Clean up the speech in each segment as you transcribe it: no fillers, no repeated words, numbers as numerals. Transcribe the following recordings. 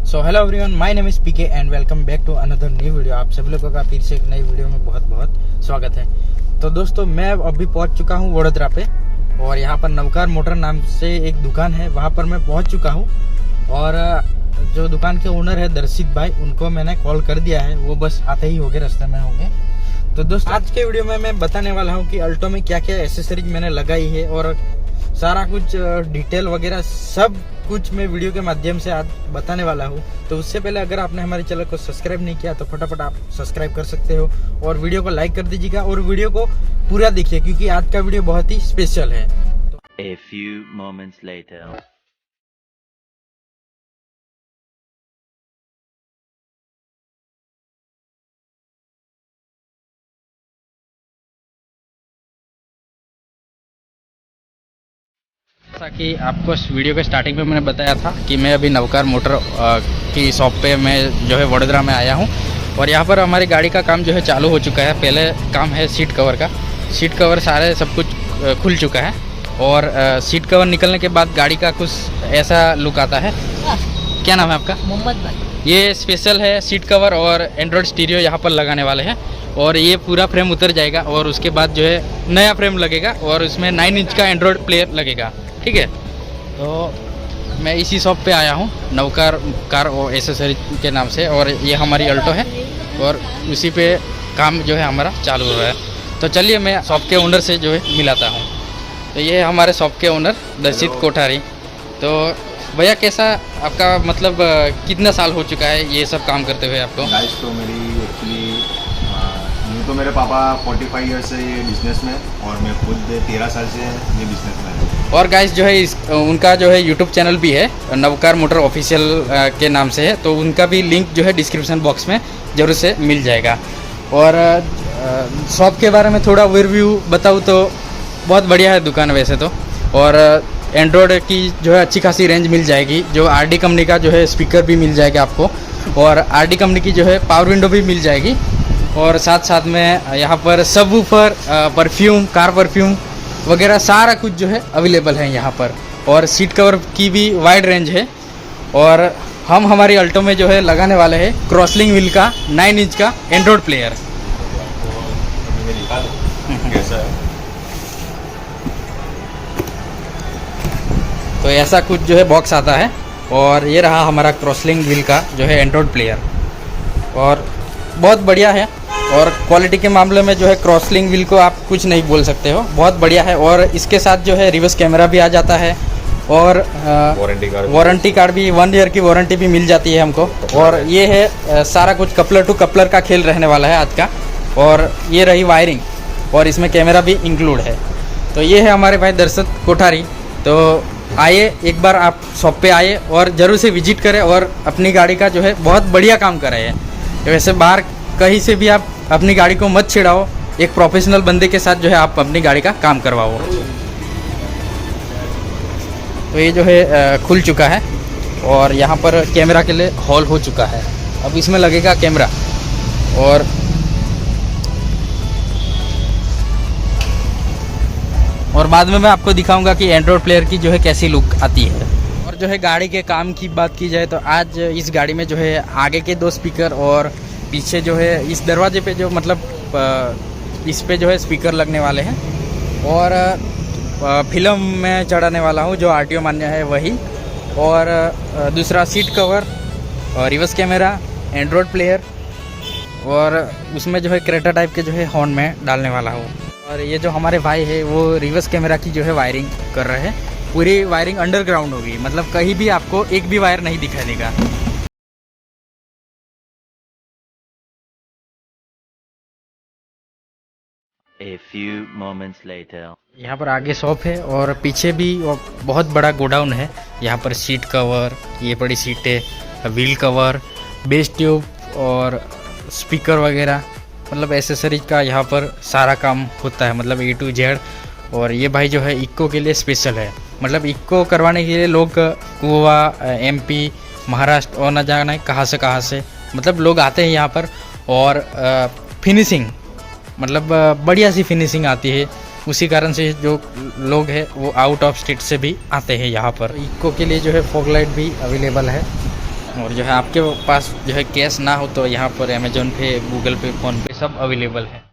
So hello everyone, my name is PK and welcome back to another new video. आप सभी लोगों का फिर से एक नई वीडियो में बहुत बहुत स्वागत है। तो दोस्तों, मैं अभी पहुंच चुका हूं वडोदरा पे और यहां पर नवकार मोटर नाम से एक दुकान है, वहां पर मैं पहुंच चुका हूं। और जो दुकान के ओनर है दर्शित भाई, उनको मैंने कॉल कर दिया है, वो बस आते ही होंगे, रास्ते में होंगे। तो दोस्तों, आज के वीडियो में मैं बताने वाला हूँ कि अल्टो में क्या क्या एसेसरीज मैंने लगाई है और सारा कुछ डिटेल वगैरह सब कुछ मैं वीडियो के माध्यम से आज बताने वाला हूँ। तो उससे पहले अगर आपने हमारे चैनल को सब्सक्राइब नहीं किया तो फटाफट आप सब्सक्राइब कर सकते हो और वीडियो को लाइक कर दीजिएगा और वीडियो को पूरा देखिए क्योंकि आज का वीडियो बहुत ही स्पेशल है। A few moments later. जैसा कि आपको इस वीडियो के स्टार्टिंग में मैंने बताया था कि मैं अभी नवकार मोटर की शॉप पे मैं जो है वडोदरा में आया हूँ और यहाँ पर हमारी गाड़ी का काम जो है चालू हो चुका है। पहले काम है सीट कवर का, सीट कवर सारे सब कुछ खुल चुका है और सीट कवर निकलने के बाद गाड़ी का कुछ ऐसा लुक आता है। क्या नाम है आपका? मोहम्मद भाई। ये स्पेशल है सीट कवर और एंड्रॉयड स्टीरियो यहाँ पर लगाने वाले हैं और ये पूरा फ्रेम उतर जाएगा और उसके बाद जो है नया फ्रेम लगेगा और उसमें 9 इंच का एंड्रॉयड प्लेयर लगेगा। ठीक है, तो मैं इसी शॉप पे आया हूँ नवकार कार और एसेसरी के नाम से और ये हमारी अल्टो है और उसी पे काम जो है हमारा चालू हो रहा है। तो चलिए मैं शॉप के ओनर से जो है मिलाता हूँ। तो ये है हमारे शॉप के ओनर दर्शित कोठारी। तो भैया, कैसा आपका मतलब कितना साल हो चुका है ये सब काम करते हुए आपको? गाइस, तो मेरी एक्चुअली तो मेरे पापा 45 ईयर से ये बिज़नेस में और मैं खुद 13 साल से ये बिज़नेस में हूँ। और गाइस जो है उनका जो है यूट्यूब चैनल भी है, नवकार मोटर ऑफिशियल के नाम से है, तो उनका भी लिंक जो है डिस्क्रिप्शन बॉक्स में ज़रूर से मिल जाएगा। और शॉप के बारे में थोड़ा ओवरव्यू बताऊँ तो बहुत बढ़िया है दुकान वैसे तो। और एंड्रॉयड की जो है अच्छी खासी रेंज मिल जाएगी, जो आरडी कंपनी का जो है स्पीकर भी मिल जाएगा आपको और आरडी कंपनी की जो है पावर विंडो भी मिल जाएगी और साथ साथ में यहाँ पर सबवूफर, परफ्यूम, कार परफ्यूम वगैरह सारा कुछ जो है अवेलेबल है यहाँ पर। और सीट कवर की भी वाइड रेंज है और हम हमारी अल्टो में जो है लगाने वाले हैं क्रॉसलिंग व्हील का 9 इंच का एंड्रॉयड प्लेयर। कैसा है? तो ऐसा कुछ जो है बॉक्स आता है और ये रहा हमारा क्रॉसलिंग व्हील का जो है एंड्रॉयड प्लेयर और बहुत बढ़िया है। और क्वालिटी के मामले में जो है क्रॉसलिंग व्हील को आप कुछ नहीं बोल सकते हो, बहुत बढ़िया है। और इसके साथ जो है रिवर्स कैमरा भी आ जाता है और वारंटी कार्ड भी 1 ईयर की वारंटी भी मिल जाती है हमको। और ये है सारा कुछ कपलर टू कपलर का खेल रहने वाला है आज का। और ये रही वायरिंग और इसमें कैमरा भी इंक्लूड है। तो ये है हमारे भाई दर्शित कोठारी। तो आइए, एक बार आप शॉप पे आइए और ज़रूर से विजिट करें और अपनी गाड़ी का जो है बहुत बढ़िया काम कर रहे हैं। वैसे बाहर कहीं से भी आप अपनी गाड़ी को मत छिड़ाओ, एक प्रोफेशनल बंदे के साथ जो है आप अपनी गाड़ी का काम करवाओ। तो ये जो है खुल चुका है और यहाँ पर कैमरा के लिए हॉल हो चुका है। अब इसमें लगेगा कैमरा और बाद में मैं आपको दिखाऊंगा कि एंड्रॉयड प्लेयर की जो है कैसी लुक आती है। और जो है गाड़ी के काम की बात की जाए तो आज इस गाड़ी में जो है आगे के 2 स्पीकर और पीछे जो है इस दरवाजे पे जो मतलब इस पे जो है स्पीकर लगने वाले हैं और फिल्म में चढ़ाने वाला हूँ जो आरटीओ मान्य है वही। और दूसरा सीट कवर और रिवर्स कैमरा, एंड्रॉयड प्लेयर और उसमें जो है क्रेटा टाइप के जो है हॉर्न में डालने वाला हूँ। और ये जो हमारे भाई है वो रिवर्स कैमरा की जो है वायरिंग कर रहे हैं। पूरी वायरिंग अंडरग्राउंड होगी, मतलब कहीं भी आपको एक भी वायर नहीं दिखाई देगा। A few moments later. यहाँ पर आगे शॉप है और पीछे भी बहुत बड़ा गोडाउन है। यहाँ पर सीट कवर, ये बड़ी सीटें, व्हील कवर, बेस ट्यूब और स्पीकर वगैरह, मतलब एसेसरीज का यहाँ पर सारा काम होता है, मतलब A to Z। और ये भाई जो है इक्को के लिए स्पेशल है, मतलब इक्को करवाने के लिए लोग गोवा, MP, महाराष्ट्र और न जाने कहाँ से मतलब लोग आते हैं यहाँ पर। और फिनिशिंग मतलब बढ़िया सी फिनिशिंग आती है, उसी कारण से जो लोग हैं वो आउट ऑफ स्टेट से भी आते हैं यहाँ पर। इको के लिए जो है फॉग लाइट भी अवेलेबल है और जो है आपके पास जो है कैश ना हो तो यहाँ पर अमेजोन पे, गूगल पे, फ़ोन पे सब अवेलेबल है।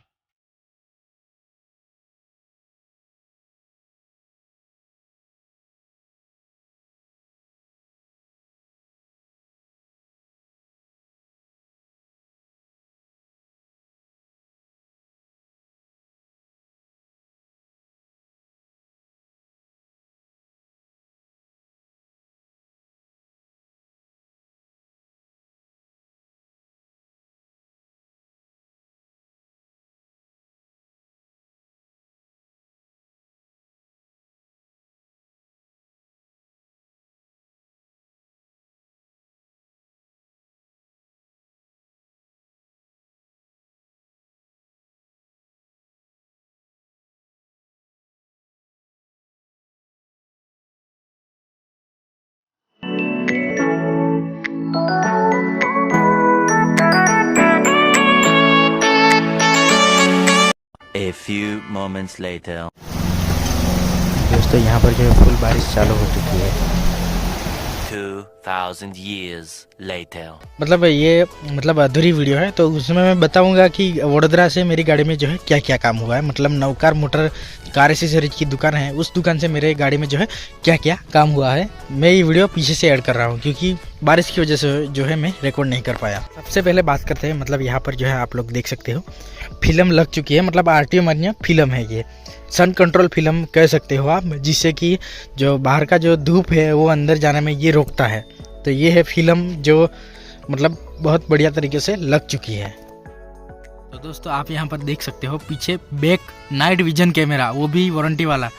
A few moments later. दोस्तों यहाँ पर जो है फुल बारिश चालू हो चुकी है। 2000 years later. मतलब अधूरी वीडियो है, तो उसमें मैं बताऊंगा कि वडोदरा से मेरी गाड़ी में जो है क्या क्या काम हुआ है। मतलब नवकार मोटर कार एसेसरीज की दुकान है, उस दुकान से मेरे गाड़ी में जो है क्या क्या काम हुआ है। मैं ये वीडियो पीछे से ऐड कर रहा हूँ क्योंकि बारिश की वजह से जो है मैं रिकॉर्ड नहीं कर पाया। सबसे पहले बात करते हैं, मतलब यहाँ पर जो है आप लोग देख सकते हो फिल्म लग चुकी है। मतलब RTO मान्य फिल्म है, ये सन कंट्रोल फिल्म कह सकते हो आप, जिससे कि जो बाहर का जो धूप है वो अंदर जाने में ये रोकता है। तो ये है फिल्म जो मतलब बहुत बढ़िया तरीके से लग चुकी है। तो दोस्तों आप यहाँ पर देख सकते हो पीछे बैक नाइट विजन कैमरा, वो भी वारंटी वाला,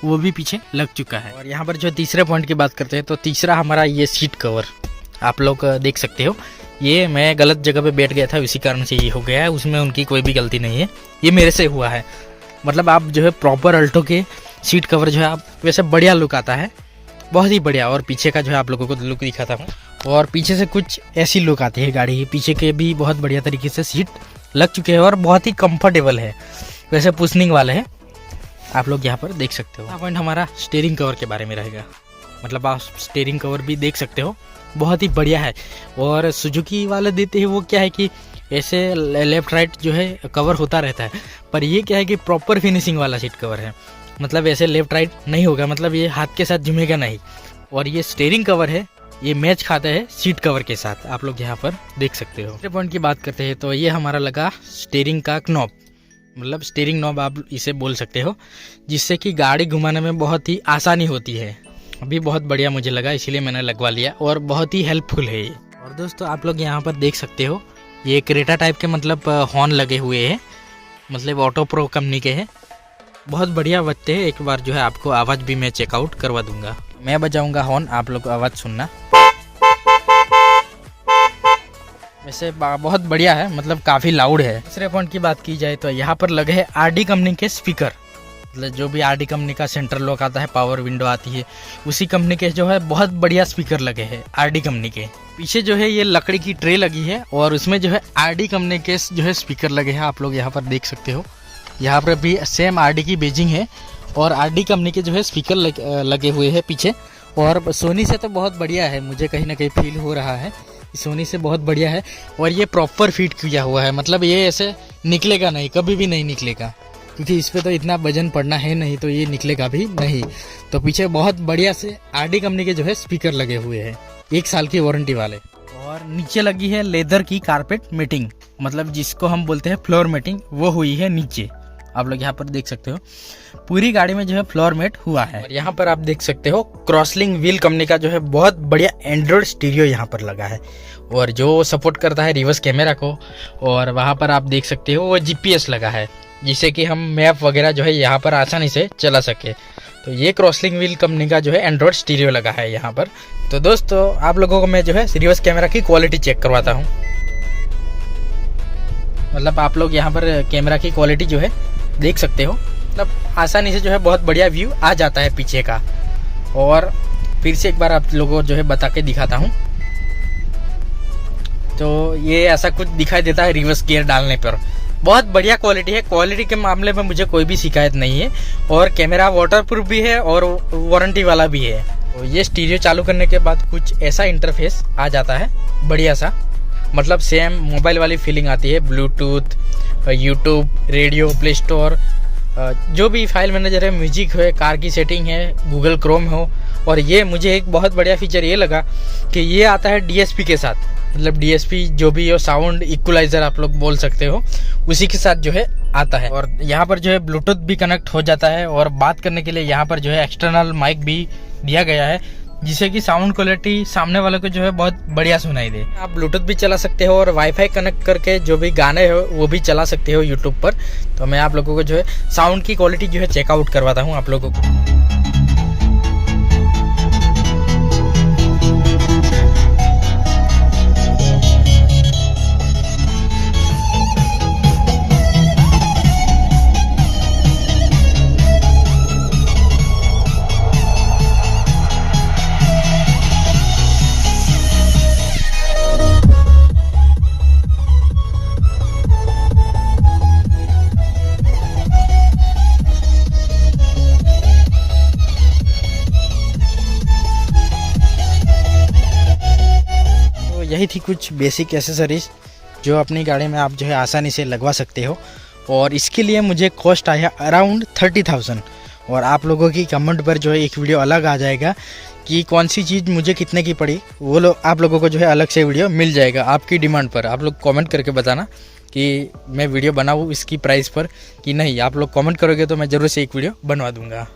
वो भी पीछे लग चुका है। और यहाँ पर जो तीसरे पॉइंट की बात करते हैं, तो तीसरा हमारा ये सीट कवर आप लोग देख सकते हो। ये मैं गलत जगह पे बैठ गया था, इसी कारण से ये हो गया है, उसमें उनकी कोई भी गलती नहीं है, ये मेरे से हुआ है। मतलब आप जो है प्रॉपर अल्टो के सीट कवर जो है आप वैसे बढ़िया लुक आता है, बहुत ही बढ़िया। और पीछे का जो है आप लोगों को लुक दिखाता हूँ, और पीछे से कुछ ऐसी लुक आती है गाड़ी की। पीछे के भी बहुत बढ़िया तरीके से सीट लग चुके हैं और बहुत ही कंफर्टेबल है, वैसे पुशनिंग वाले हैं, आप लोग यहाँ पर देख सकते हो। पॉइंट हमारा स्टीयरिंग कवर के बारे में रहेगा। मतलब आप स्टीयरिंग कवर भी देख सकते हो, बहुत ही बढ़िया है। और सुजुकी वाले देते हैं वो क्या है कि ऐसे लेफ्ट राइट जो है कवर होता रहता है, पर ये क्या है कि प्रॉपर फिनिशिंग वाला सीट कवर है। मतलब ऐसे लेफ्ट राइट नहीं होगा, मतलब ये हाथ के साथ झूमेगा नहीं। और ये स्टीयरिंग कवर है, ये मैच खाता है सीट कवर के साथ, आप लोग यहाँ पर देख सकते हो। दूसरे पॉइंट की बात करते हैं, तो ये हमारा लगा स्टीयरिंग का नॉब, मतलब स्टीयरिंग नॉब आप इसे बोल सकते हो, जिससे कि गाड़ी घुमाने में बहुत ही आसानी होती है। अभी बहुत बढ़िया मुझे लगा, इसीलिए मैंने लगवा लिया, और बहुत ही हेल्पफुल है ये। और दोस्तों आप लोग यहाँ पर देख सकते हो ये क्रेटा टाइप के मतलब हॉर्न लगे हुए हैं, मतलब ऑटो प्रो कंपनी के हैं, बहुत बढ़िया बजते हैं। एक बार जो है आपको आवाज़ भी मैं चेकआउट करवा दूंगा, मैं बजाऊंगा हॉर्न, आप लोग आवाज़ सुनना। वैसे बहुत बढ़िया है, मतलब काफ़ी लाउड है। तीसरे पॉइंट की बात की जाए तो यहाँ पर लगे हैं RD कंपनी के स्पीकर, मतलब जो भी RD कंपनी का सेंट्रल लॉक आता है, पावर विंडो आती है, उसी कंपनी के जो है बहुत बढ़िया स्पीकर लगे हैं RD कंपनी के। पीछे जो है ये लकड़ी की ट्रे लगी है और उसमें जो है RD कंपनी के जो है स्पीकर लगे हैं, आप लोग यहाँ पर देख सकते हो। यहाँ पर भी सेम RD की बेजिंग है और RD कंपनी के जो है स्पीकर लगे हुए हैं पीछे। और सोनी से तो बहुत बढ़िया है, मुझे कहीं ना कहीं फील हो रहा है सोनी से बहुत बढ़िया है। और ये प्रॉपर फिट किया हुआ है, मतलब ये ऐसे निकलेगा नहीं, कभी भी नहीं निकलेगा, क्योंकि इस पर तो इतना वजन पड़ना है नहीं, तो ये निकलेगा भी नहीं। तो पीछे बहुत बढ़िया से RD कंपनी के जो है स्पीकर लगे हुए हैं, 1 साल की वारंटी वाले। और नीचे लगी है लेदर की कारपेट मैटिंग, मतलब जिसको हम बोलते हैं फ्लोर मैटिंग, वो हुई है नीचे, आप लोग यहाँ पर देख सकते हो। पूरी गाड़ी में जो है फ्लोर मैट हुआ है। और यहाँ पर आप देख सकते हो क्रॉसलिंक व्हील कंपनी का जो है बहुत बढ़िया एंड्रॉइड स्टीरियो यहाँ पर लगा है, और जो सपोर्ट करता है रिवर्स कैमरा को। और वहाँ पर आप देख सकते हो वो GPS लगा है, जिससे कि हम मैप वगैरह जो है यहाँ पर आसानी से चला सके। तो ये क्रॉसलिंक व्हील कंपनी का जो है एंड्रॉइड स्टीरियो लगा है यहाँ पर। तो दोस्तों आप लोगों को मैं जो है रिवर्स कैमरा की क्वालिटी चेक करवाता हूँ। मतलब आप लोग यहाँ पर कैमरा की क्वालिटी जो है देख सकते हो, मतलब आसानी से जो है बहुत बढ़िया व्यू आ जाता है पीछे का। और फिर से एक बार आप लोगों को जो है बता के दिखाता हूँ, तो ये ऐसा कुछ दिखाई देता है रिवर्स गियर डालने पर। बहुत बढ़िया क्वालिटी है, क्वालिटी के मामले में मुझे कोई भी शिकायत नहीं है। और कैमरा वाटरप्रूफ भी है और वारंटी वाला भी है। तो ये स्टीरियो चालू करने के बाद कुछ ऐसा इंटरफेस आ जाता है, बढ़िया सा, मतलब सेम मोबाइल वाली फीलिंग आती है। Bluetooth, YouTube, radio, play store, जो भी फाइल मैनेजर है, म्यूजिक है, कार की सेटिंग है, गूगल क्रोम हो। और ये मुझे एक बहुत बढ़िया फीचर ये लगा कि ये आता है डीएसपी के साथ, मतलब डीएसपी जो भी हो, साउंड इक्वलाइजर आप लोग बोल सकते हो, उसी के साथ जो है आता है। और यहाँ पर जो है ब्लूटूथ भी कनेक्ट हो जाता है और बात करने के लिए यहाँ पर जो है एक्सटर्नल माइक भी दिया गया है, जिससे कि साउंड क्वालिटी सामने वाले को जो है बहुत बढ़िया सुनाई दे। आप ब्लूटूथ भी चला सकते हो और वाईफाई कनेक्ट करके जो भी गाने हो वो भी चला सकते हो यूट्यूब पर। तो मैं आप लोगों को जो है साउंड की क्वालिटी जो है चेकआउट करवाता हूँ आप लोगों को। यही थी कुछ बेसिक एसेसरीज जो अपनी गाड़ी में आप जो है आसानी से लगवा सकते हो। और इसके लिए मुझे कॉस्ट आया अराउंड 30,000। और आप लोगों की कमेंट पर जो है एक वीडियो अलग आ जाएगा कि कौन सी चीज़ मुझे कितने की पड़ी, वो आप लोगों को जो है अलग से वीडियो मिल जाएगा आपकी डिमांड पर। आप लोग कमेंट करके बताना कि मैं वीडियो बनाऊँ इसकी प्राइस पर कि नहीं। आप लोग कमेंट करोगे तो मैं ज़रूर से एक वीडियो बनवा दूँगा।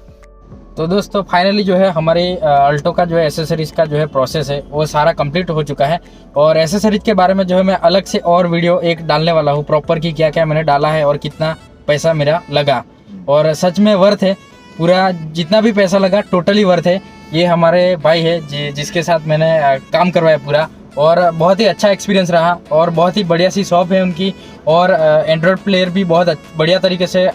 तो दोस्तों फाइनली जो है हमारे अल्टो का जो है एसेसरीज का जो है प्रोसेस है वो सारा कंप्लीट हो चुका है। और एसेसरीज के बारे में जो है मैं अलग से और वीडियो एक डालने वाला हूँ प्रॉपर कि क्या क्या मैंने डाला है और कितना पैसा मेरा लगा। और सच में वर्थ है, पूरा जितना भी पैसा लगा टोटली वर्थ है। ये हमारे भाई है जिसके साथ मैंने काम करवाया पूरा, और बहुत ही अच्छा एक्सपीरियंस रहा। और बहुत ही बढ़िया सी शॉप है उनकी। और एंड्रॉयड प्लेयर भी बहुत बढ़िया तरीके से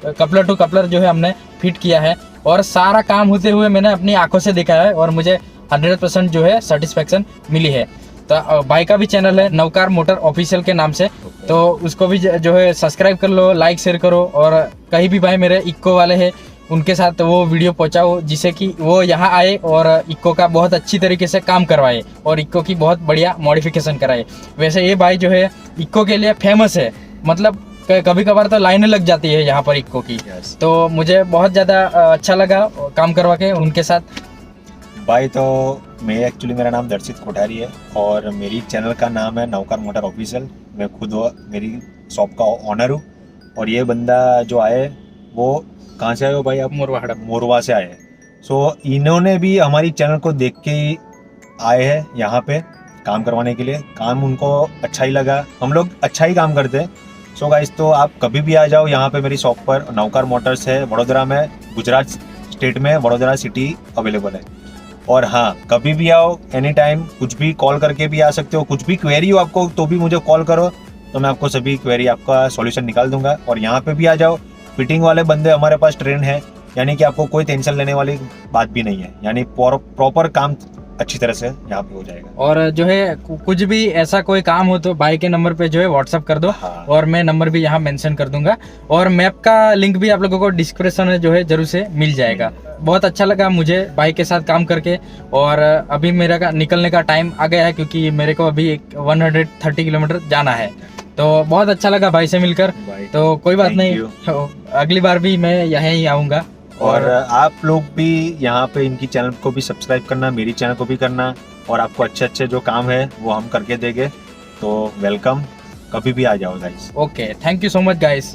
कपलर टू कपलर जो है हमने फिट किया है। और सारा काम होते हुए मैंने अपनी आंखों से देखा है और मुझे 100% जो है सेटिस्फेक्शन मिली है। तो भाई का भी चैनल है नवकार मोटर ऑफिशियल के नाम से, तो उसको भी जो है सब्सक्राइब कर लो, लाइक शेयर करो। और कहीं भी भाई मेरे इक्को वाले हैं उनके साथ वो वीडियो पहुंचाओ जिससे कि वो यहाँ आए और इक्को का बहुत अच्छी तरीके से काम करवाए और इक्को की बहुत बढ़िया मॉडिफिकेशन कराए। वैसे ये भाई जो है इक्को के लिए फेमस है, मतलब कभी कभार तो लाइनें लग जाती है यहाँ पर इक्को की। तो मुझे बहुत ज़्यादा अच्छा लगा काम करवा के उनके साथ। भाई तो मैं एक्चुअली मेरा नाम दर्शित कोठारी है और मेरी चैनल का नाम है नवकार मोटर ऑफिशियल। मैं खुद मेरी शॉप का ऑनर हूँ। और ये बंदा जो आए वो कहाँ से आए हो भाई आप? मोरवा से आए। सो इन्होंने भी हमारी चैनल को देख के ही आए हैं यहाँ पे काम करवाने के लिए। काम उनको अच्छा ही लगा, हम लोग अच्छा ही काम करते हैं। सो गाइस तो आप कभी भी आ जाओ यहाँ पे मेरी शॉप पर। नवकार मोटर्स है वडोदरा में, गुजरात स्टेट में वडोदरा सिटी अवेलेबल है। और हाँ कभी भी आओ, एनी टाइम, कुछ भी कॉल करके भी आ सकते हो। कुछ भी क्वेरी हो आपको तो भी मुझे कॉल करो, तो मैं आपको सभी क्वेरी आपका सॉल्यूशन निकाल दूंगा। और यहाँ पे भी आ जाओ, फिटिंग वाले बंदे हमारे पास ट्रेन है, यानी कि आपको कोई टेंशन लेने वाली बात भी नहीं है। यानी प्रॉपर काम अच्छी तरह से यहाँ पे हो जाएगा। और जो है कुछ भी ऐसा कोई काम हो तो भाई के नंबर पे जो है व्हाट्सअप कर दो। हाँ। और मैं नंबर भी यहाँ मेंशन कर दूंगा और मैप का लिंक भी आप लोगों को डिस्क्रिप्शन में जो है जरूर से मिल जाएगा। बहुत अच्छा लगा मुझे भाई के साथ काम करके। और अभी मेरा निकलने का टाइम आ गया है क्योंकि मेरे को अभी 130 किलोमीटर जाना है। तो बहुत अच्छा लगा भाई से मिलकर। तो कोई बात नहीं, अगली बार भी मैं यहाँ ही आऊँगा। और आप लोग भी यहाँ पे इनकी चैनल को भी सब्सक्राइब करना, मेरी चैनल को भी करना। और आपको अच्छे जो काम है वो हम करके देंगे। तो वेलकम, कभी भी आ जाओ guys. Okay, thank you so much guys.